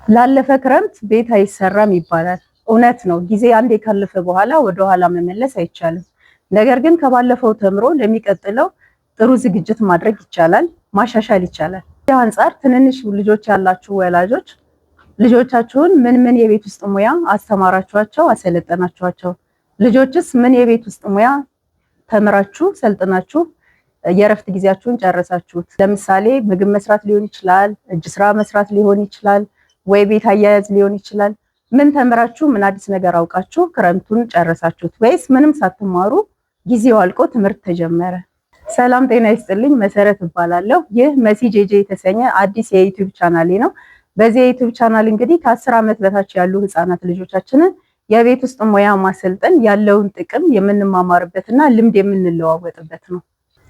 ላለፈ ክረምት ቤት አይሰራም ይባላል። እውነት ነው። ጊዜ አንዴ ካለፈ በኋላ ወደ ኋላ መመለስ አይቻልም። ነገር ግን ከባለፈው ተምሮ ለሚቀጥለው ጥሩ ዝግጅት ማድረግ ይቻላል፣ ማሻሻል ይቻላል። ከዚህ አንጻር ትንንሽ ልጆች ያላችሁ ወላጆች ልጆቻችሁን ምን የቤት ውስጥ ሙያ አስተማራችኋቸው፣ አሰለጠናችኋቸው? ልጆችስ ምን የቤት ውስጥ ሙያ ተምራችሁ ሰልጥናችሁ የእረፍት ጊዜያችሁን ጨረሳችሁት? ለምሳሌ ምግብ መስራት ሊሆን ይችላል፣ እጅ ስራ መስራት ሊሆን ይችላል፣ ወይ ቤት አያያዝ ሊሆን ይችላል። ምን ተምራችሁ ምን አዲስ ነገር አውቃችሁ ክረምቱን ጨረሳችሁት? ወይስ ምንም ሳትማሩ ጊዜው አልቆ ትምህርት ተጀመረ? ሰላም ጤና ይስጥልኝ። መሰረት እባላለሁ። ይህ መሲ ጄጄ የተሰኘ አዲስ የዩቲዩብ ቻናሌ ነው። በዚህ የዩቲዩብ ቻናል እንግዲህ ከ10 ዓመት በታች ያሉ ህፃናት ልጆቻችንን የቤት ውስጥ ሙያ ማሰልጠን ያለውን ጥቅም የምንማማርበትና ልምድ የምንለዋወጥበት ነው።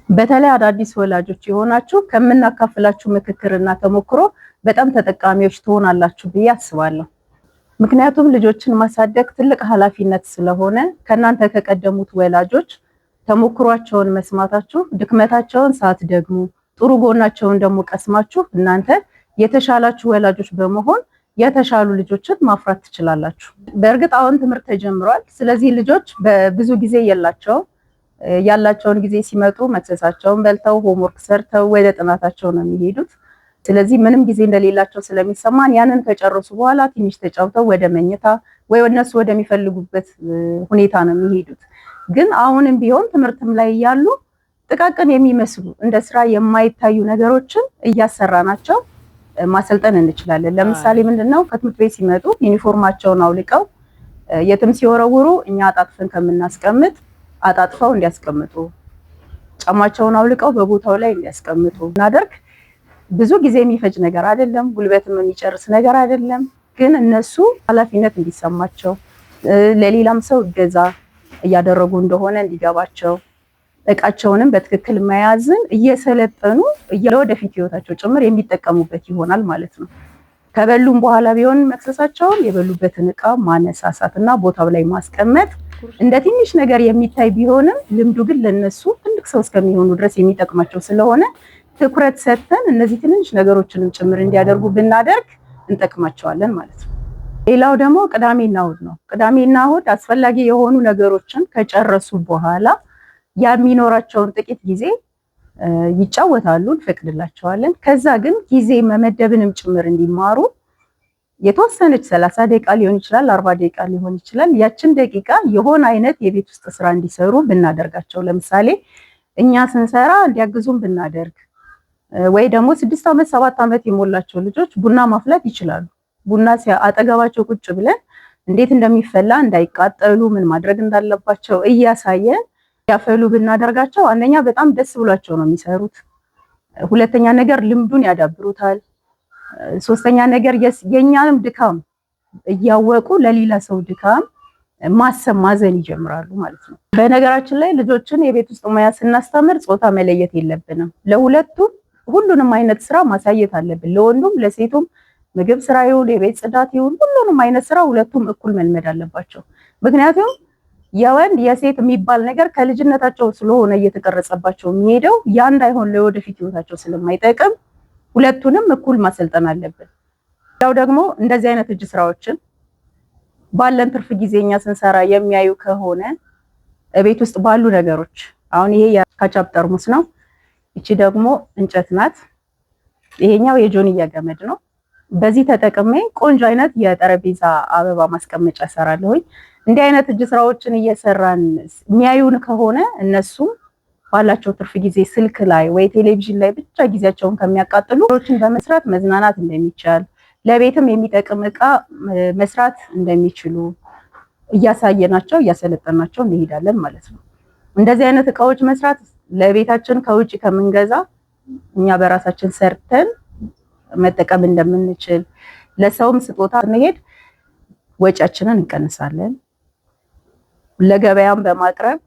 በተለይ አዳዲስ ወላጆች የሆናችሁ ከምናካፍላችሁ ምክክርና ተሞክሮ በጣም ተጠቃሚዎች ትሆናላችሁ ብዬ አስባለሁ። ምክንያቱም ልጆችን ማሳደግ ትልቅ ኃላፊነት ስለሆነ ከእናንተ ከቀደሙት ወላጆች ተሞክሯቸውን መስማታችሁ ድክመታቸውን ሳትደግሙ ጥሩ ጎናቸውን ደግሞ ቀስማችሁ እናንተ የተሻላችሁ ወላጆች በመሆን የተሻሉ ልጆችን ማፍራት ትችላላችሁ። በእርግጥ አሁን ትምህርት ተጀምሯል። ስለዚህ ልጆች በብዙ ጊዜ ያላቸውን ጊዜ ሲመጡ መክሰሳቸውን በልተው ሆምወርክ ሰርተው ወደ ጥናታቸው ነው የሚሄዱት። ስለዚህ ምንም ጊዜ እንደሌላቸው ስለሚሰማን ያንን ከጨረሱ በኋላ ትንሽ ተጫውተው ወደ መኝታ ወይ እነሱ ወደሚፈልጉበት ሁኔታ ነው የሚሄዱት። ግን አሁንም ቢሆን ትምህርትም ላይ ያሉ ጥቃቅን የሚመስሉ እንደ ስራ የማይታዩ ነገሮችን እያሰራናቸው ማሰልጠን እንችላለን። ለምሳሌ ምንድነው ከትምህርት ቤት ሲመጡ ዩኒፎርማቸውን አውልቀው የትም ሲወረውሩ እኛ አጣጥፈን ከምናስቀምጥ አጣጥፈው እንዲያስቀምጡ፣ ጫማቸውን አውልቀው በቦታው ላይ እንዲያስቀምጡ እናደርግ። ብዙ ጊዜ የሚፈጅ ነገር አይደለም፣ ጉልበትም የሚጨርስ ነገር አይደለም። ግን እነሱ ኃላፊነት እንዲሰማቸው ለሌላም ሰው እገዛ እያደረጉ እንደሆነ እንዲገባቸው እቃቸውንም በትክክል መያዝን እየሰለጠኑ ለወደፊት ህይወታቸው ጭምር የሚጠቀሙበት ይሆናል ማለት ነው። ከበሉም በኋላ ቢሆን መክሰሳቸውን የበሉበትን እቃ ማነሳሳት እና ቦታው ላይ ማስቀመጥ እንደ ትንሽ ነገር የሚታይ ቢሆንም ልምዱ ግን ለነሱ ትልቅ ሰው እስከሚሆኑ ድረስ የሚጠቅማቸው ስለሆነ ትኩረት ሰጥተን እነዚህ ትንሽ ነገሮችንም ጭምር እንዲያደርጉ ብናደርግ እንጠቅማቸዋለን ማለት ነው። ሌላው ደግሞ ቅዳሜና እሑድ ነው። ቅዳሜና እሑድ አስፈላጊ የሆኑ ነገሮችን ከጨረሱ በኋላ የሚኖራቸውን ጥቂት ጊዜ ይጫወታሉ፣ እንፈቅድላቸዋለን። ከዛ ግን ጊዜ መመደብንም ጭምር እንዲማሩ የተወሰነች 30 ደቂቃ ሊሆን ይችላል፣ 40 ደቂቃ ሊሆን ይችላል። ያችን ደቂቃ የሆነ አይነት የቤት ውስጥ ስራ እንዲሰሩ ብናደርጋቸው፣ ለምሳሌ እኛ ስንሰራ እንዲያግዙን ብናደርግ፣ ወይ ደግሞ 6 ዓመት 7 ዓመት የሞላቸው ልጆች ቡና ማፍላት ይችላሉ። ቡና አጠገባቸው ቁጭ ብለን እንዴት እንደሚፈላ እንዳይቃጠሉ ምን ማድረግ እንዳለባቸው እያሳየን ያፈሉ ብናደርጋቸው አንደኛ በጣም ደስ ብሏቸው ነው የሚሰሩት። ሁለተኛ ነገር ልምዱን ያዳብሩታል። ሶስተኛ ነገር የኛንም ድካም እያወቁ ለሌላ ሰው ድካም ማሰብ ማዘን ይጀምራሉ ማለት ነው። በነገራችን ላይ ልጆችን የቤት ውስጥ ሙያ ስናስተምር ጾታ መለየት የለብንም። ለሁለቱም ሁሉንም አይነት ስራ ማሳየት አለብን። ለወንዱም ለሴቱም ምግብ ስራ ይሁን የቤት ጽዳት ይሁን ሁሉንም አይነት ስራ ሁለቱም እኩል መልመድ አለባቸው። ምክንያቱም የወንድ የሴት የሚባል ነገር ከልጅነታቸው ስለሆነ እየተቀረጸባቸው የሚሄደው ያ እንዳይሆን ለወደፊት ህይወታቸው ስለማይጠቅም ሁለቱንም እኩል ማሰልጠን አለብን። ያው ደግሞ እንደዚህ አይነት እጅ ስራዎችን ባለን ትርፍ ጊዜኛ ስንሰራ የሚያዩ ከሆነ ቤት ውስጥ ባሉ ነገሮች አሁን ይሄ የካቻፕ ጠርሙስ ነው። እቺ ደግሞ እንጨት ናት። ይሄኛው የጆንያ ገመድ ነው። በዚህ ተጠቅሜ ቆንጆ አይነት የጠረጴዛ አበባ ማስቀመጫ ሰራለሁኝ። እንዲህ አይነት እጅ ስራዎችን እየሰራን የሚያዩን ከሆነ እነሱም ባላቸው ትርፍ ጊዜ ስልክ ላይ ወይ ቴሌቪዥን ላይ ብቻ ጊዜያቸውን ከሚያቃጥሉ ስራዎችን በመስራት መዝናናት እንደሚቻል፣ ለቤትም የሚጠቅም እቃ መስራት እንደሚችሉ እያሳየናቸው እያሰለጠናቸው እንሄዳለን ማለት ነው። እንደዚህ አይነት እቃዎች መስራት ለቤታችን ከውጭ ከምንገዛ እኛ በራሳችን ሰርተን መጠቀም እንደምንችል፣ ለሰውም ስጦታ ስንሄድ ወጪያችንን እንቀንሳለን። ለገበያም በማቅረብ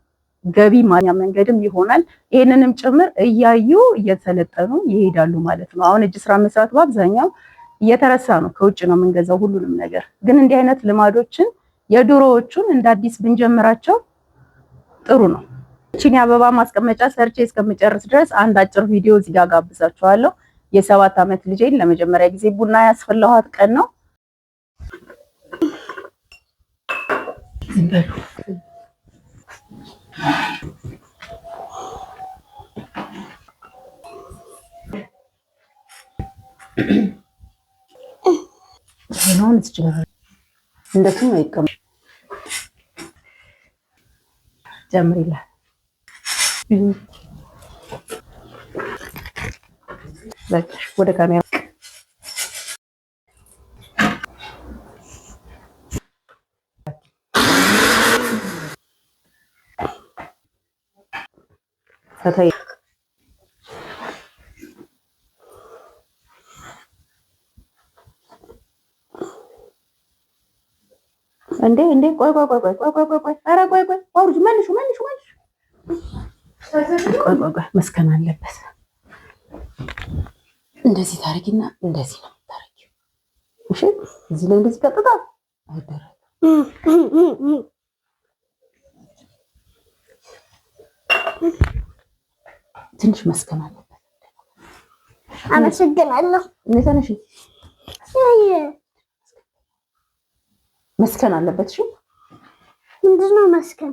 ገቢ ማግኛ መንገድም ይሆናል። ይሄንንም ጭምር እያዩ እየሰለጠኑ ይሄዳሉ ማለት ነው። አሁን እጅ ስራ መስራት በአብዛኛው እየተረሳ ነው። ከውጭ ነው የምንገዛው ሁሉንም ነገር። ግን እንዲህ አይነት ልማዶችን የድሮዎቹን እንደ አዲስ ብንጀምራቸው ጥሩ ነው። እቺን የአበባ ማስቀመጫ ሰርቼ እስከምጨርስ ድረስ አንድ አጭር ቪዲዮ እዚህ ጋር ጋብዛችኋለሁ። የ7 ዓመት ልጄን ለመጀመሪያ ጊዜ ቡና ያስፈላኋት ቀን ነው። በሉ ነው እንደሱ ነው ይቀም ጀምሪላ ወደ ካሜራ ፈታይ እንዴ ቆይ ኧረ ቆይ አውርጅ መልሹ ቆይ መስከን አለበት። እንደዚህ ታረጊና እንደዚህ ነው ታረጊው። እሺ እዚህ ላይ እንደዚህ ቀጥታ አይደረግም። ትንሽ መስከን አለበት። አመሰግናለሁ። ነተነሽ መስከን አለበት። እሺ ምንድን ነው መስከን?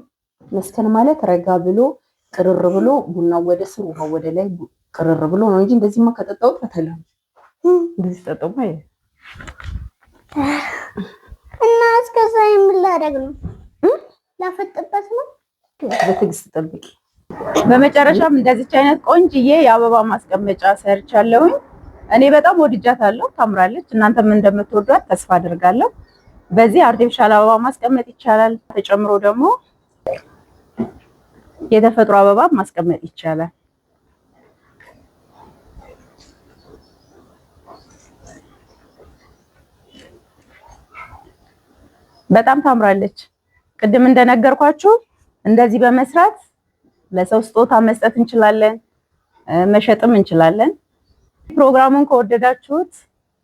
መስከን ማለት ረጋ ብሎ ቅርር ብሎ ቡናው ወደ ስር ውሃው ወደ ላይ ቅርር ብሎ ነው እንጂ እንደዚህማ ከጠጣሁት ፈተለም እንደዚህ ጠጣሁማ እና እስከዛ የምላደግ ነው ላፈጥበት ነው። በትዕግስት ጠብቂ። በመጨረሻም እንደዚች አይነት ቆንጅዬ የአበባ ማስቀመጫ ሰርቻለሁኝ። እኔ በጣም ወድጃታለሁ። ታምራለች። እናንተም እንደምትወዷት ተስፋ አድርጋለሁ። በዚህ አርቲፊሻል አበባ ማስቀመጥ ይቻላል። ተጨምሮ ደግሞ የተፈጥሮ አበባ ማስቀመጥ ይቻላል። በጣም ታምራለች። ቅድም እንደነገርኳችሁ እንደዚህ በመስራት ለሰው ስጦታ መስጠት እንችላለን፣ መሸጥም እንችላለን። ፕሮግራሙን ከወደዳችሁት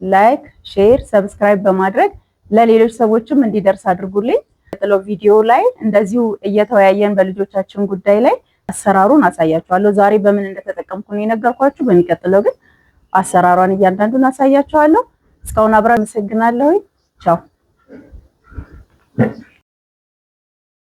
ላይክ፣ ሼር፣ ሰብስክራይብ በማድረግ ለሌሎች ሰዎችም እንዲደርስ አድርጉልኝ። በጥለው ቪዲዮ ላይ እንደዚሁ እየተወያየን በልጆቻችን ጉዳይ ላይ አሰራሩን አሳያችኋለሁ። ዛሬ በምን እንደተጠቀምኩ ነው የነገርኳችሁ። በሚቀጥለው ግን አሰራሯን እያንዳንዱን አሳያችኋለሁ። እስካሁን አብራችሁ አመሰግናለሁ። ቻው